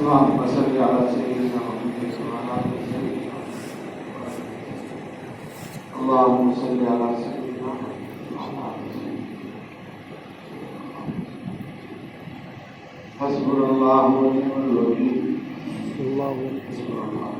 اللهم صل على سيدنا محمد وعلى آل سيدنا محمد اللهم صل على سيدنا محمد وعلى آل سيدنا محمد حسبنا الله ونعم الوكيل الله حسبنا الله